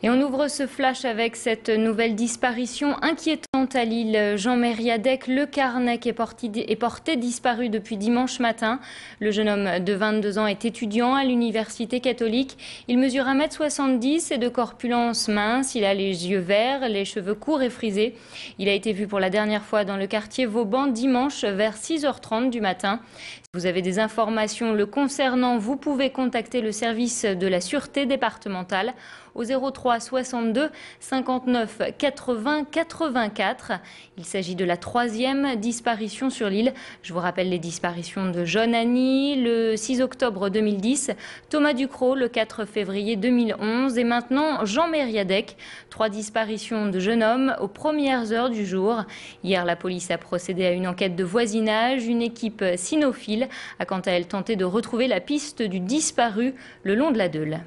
Et on ouvre ce flash avec cette nouvelle disparition inquiétante à Lille. Jean Mériadec Le Carnec est porté disparu depuis dimanche matin. Le jeune homme de 22 ans est étudiant à l'université catholique. Il mesure 1,70 m et de corpulence mince. Il a les yeux verts, les cheveux courts et frisés. Il a été vu pour la dernière fois dans le quartier Vauban dimanche vers 6h30 du matin. Si vous avez des informations le concernant, vous pouvez contacter le service de la Sûreté départementale au 03 62 59 80 84. Il s'agit de la 3e disparition sur l'île. Je vous rappelle les disparitions de John Annie le 6 octobre 2010, Thomas Ducrot le 4 février 2011 et maintenant Jean Mériadec. 3 disparitions de jeunes hommes aux premières heures du jour. Hier, la police a procédé à une enquête de voisinage. Une équipe cynophile a quant à elle tenté de retrouver la piste du disparu le long de la Deule.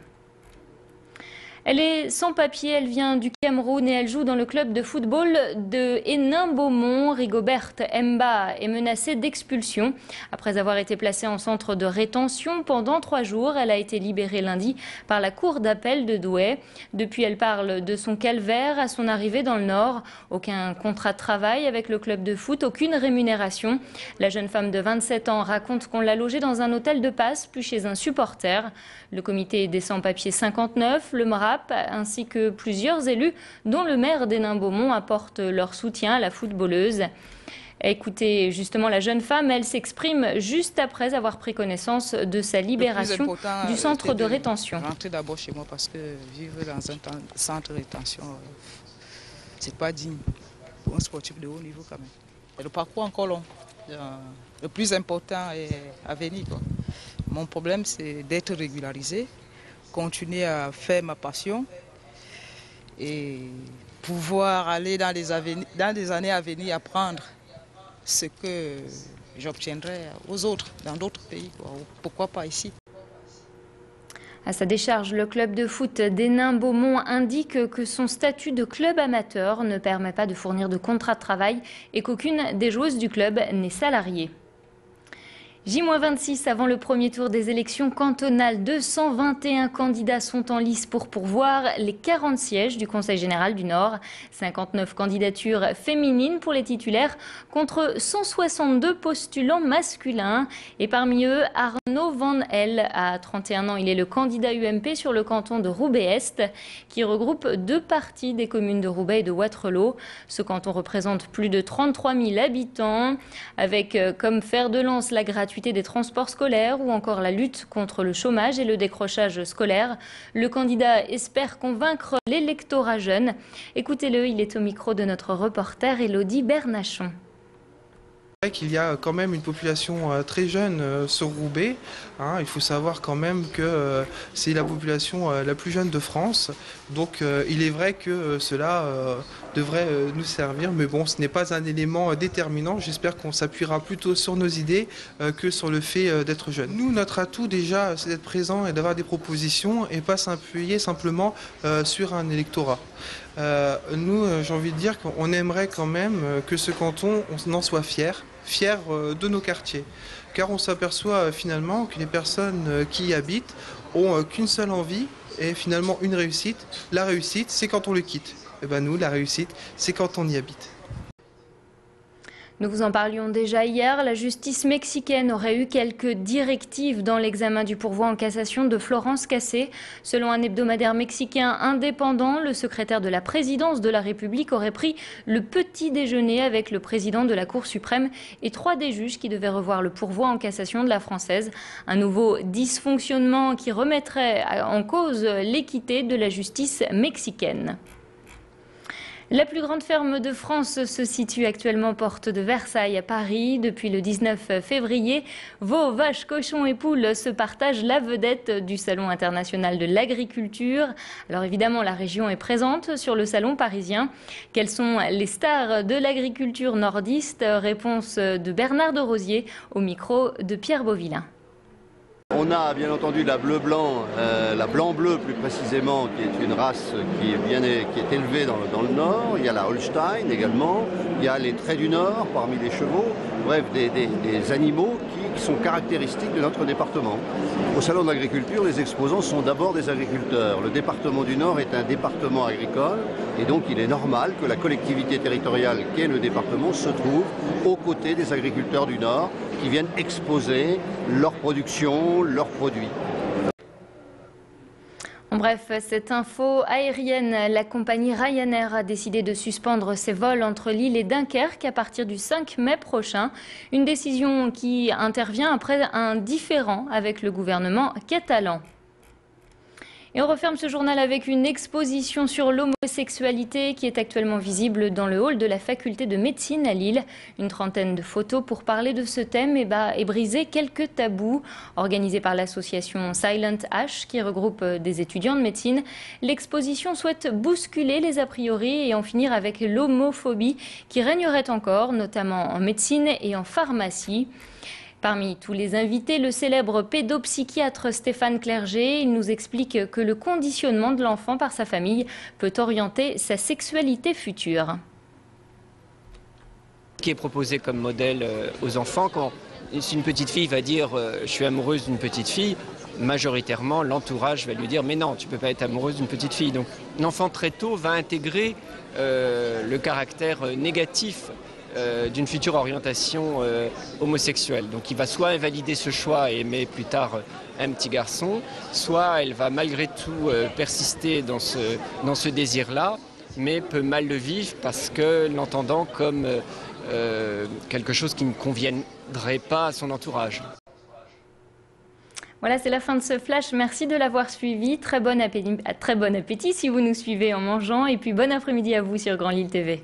Elle est sans papier, elle vient du Cameroun et elle joue dans le club de football de Hénin-Beaumont. Rigoberte Mba est menacée d'expulsion. Après avoir été placée en centre de rétention pendant 3 jours, elle a été libérée lundi par la cour d'appel de Douai. Depuis, elle parle de son calvaire à son arrivée dans le Nord. Aucun contrat de travail avec le club de foot, aucune rémunération. La jeune femme de 27 ans raconte qu'on l'a logée dans un hôtel de passe, puis chez un supporter. Le comité des sans-papiers 59, le MRAP, ainsi que plusieurs élus, dont le maire d'Hénin-Beaumont, apportent leur soutien à la footballeuse. Écoutez, justement, la jeune femme, elle s'exprime juste après avoir pris connaissance de sa libération du centre de rétention. Rentrer d'abord chez moi parce que vivre dans un centre de rétention, c'est pas digne pour un sportif de haut niveau quand même. Et le parcours encore long. Le plus important est à venir, quoi. Mon problème, c'est d'être régularisé, continuer à faire ma passion et pouvoir aller dans des années à venir apprendre ce que j'obtiendrai aux autres, dans d'autres pays, quoi. Pourquoi pas ici. À sa décharge, le club de foot d'Hénin-Beaumont indique que son statut de club amateur ne permet pas de fournir de contrat de travail et qu'aucune des joueuses du club n'est salariée. J-26 avant le premier tour des élections cantonales. 221 candidats sont en lice pour pourvoir les 40 sièges du Conseil général du Nord. 59 candidatures féminines pour les titulaires contre 162 postulants masculins. Et parmi eux, Arnaud Van El, à 31 ans, il est le candidat UMP sur le canton de Roubaix-Est qui regroupe 2 parties des communes de Roubaix et de Wattrelos. Ce canton représente plus de 33 000 habitants avec comme fer de lance la gratuité des transports scolaires ou encore la lutte contre le chômage et le décrochage scolaire. Le candidat espère convaincre l'électorat jeune. Écoutez-le, il est au micro de notre reporter Élodie Bernachon. C'est vrai qu'il y a quand même une population très jeune sur Roubaix. Il faut savoir quand même que c'est la population la plus jeune de France. Donc il est vrai que cela devrait nous servir. Mais bon, ce n'est pas un élément déterminant. J'espère qu'on s'appuiera plutôt sur nos idées que sur le fait d'être jeune. Nous, notre atout déjà, c'est d'être présent et d'avoir des propositions et pas s'appuyer simplement sur un électorat. Nous, j'ai envie de dire qu'on aimerait quand même que ce canton, on en soit fier de nos quartiers. Car on s'aperçoit finalement que les personnes qui y habitent ont qu'une seule envie et finalement une réussite. La réussite, c'est quand on le quitte. Et ben nous, la réussite, c'est quand on y habite. Nous vous en parlions déjà hier, la justice mexicaine aurait eu quelques directives dans l'examen du pourvoi en cassation de Florence Cassé. Selon un hebdomadaire mexicain indépendant, le secrétaire de la présidence de la République aurait pris le petit déjeuner avec le président de la Cour suprême et 3 des juges qui devaient revoir le pourvoi en cassation de la française. Un nouveau dysfonctionnement qui remettrait en cause l'équité de la justice mexicaine. La plus grande ferme de France se situe actuellement porte de Versailles à Paris. Depuis le 19 février, veaux, vaches, cochons et poules se partagent la vedette du Salon international de l'agriculture. Alors évidemment, la région est présente sur le salon parisien. Quelles sont les stars de l'agriculture nordiste? Réponse de Bernard de Rosier au micro de Pierre Beauvillain. On a bien entendu la bleu-blanc, la blanc-bleu plus précisément, qui est une race qui est élevée dans le Nord. Il y a la Holstein également, il y a les traits du Nord parmi les chevaux. bref, des animaux qui sont caractéristiques de notre département. Au Salon de l'Agriculture, les exposants sont d'abord des agriculteurs. Le département du Nord est un département agricole et donc il est normal que la collectivité territoriale qu'est le département se trouve aux côtés des agriculteurs du Nord qui viennent exposer leur production, leurs produits. En bref, cette info aérienne, la compagnie Ryanair a décidé de suspendre ses vols entre Lille et Dunkerque à partir du 5 mai prochain. Une décision qui intervient après un différend avec le gouvernement catalan. Et on referme ce journal avec une exposition sur l'homosexualité qui est actuellement visible dans le hall de la faculté de médecine à Lille. Une trentaine de photos pour parler de ce thème et briser quelques tabous. Organisée par l'association Silent H qui regroupe des étudiants de médecine, l'exposition souhaite bousculer les a priori et en finir avec l'homophobie qui régnerait encore, notamment en médecine et en pharmacie. Parmi tous les invités, le célèbre pédopsychiatre Stéphane Clerget, il nous explique que le conditionnement de l'enfant par sa famille peut orienter sa sexualité future. Ce qui est proposé comme modèle aux enfants, quand une petite fille va dire « je suis amoureuse d'une petite fille », majoritairement l'entourage va lui dire « mais non, tu ne peux pas être amoureuse d'une petite fille ». Donc l'enfant très tôt va intégrer le caractère négatif d'une future orientation homosexuelle. Donc il va soit invalider ce choix et aimer plus tard un petit garçon, soit elle va malgré tout persister dans ce désir-là, mais peut mal le vivre parce que l'entendant comme quelque chose qui ne conviendrait pas à son entourage. Voilà, c'est la fin de ce flash. Merci de l'avoir suivi. Très bon appétit si vous nous suivez en mangeant. Et puis bon après-midi à vous sur Grand Lille TV.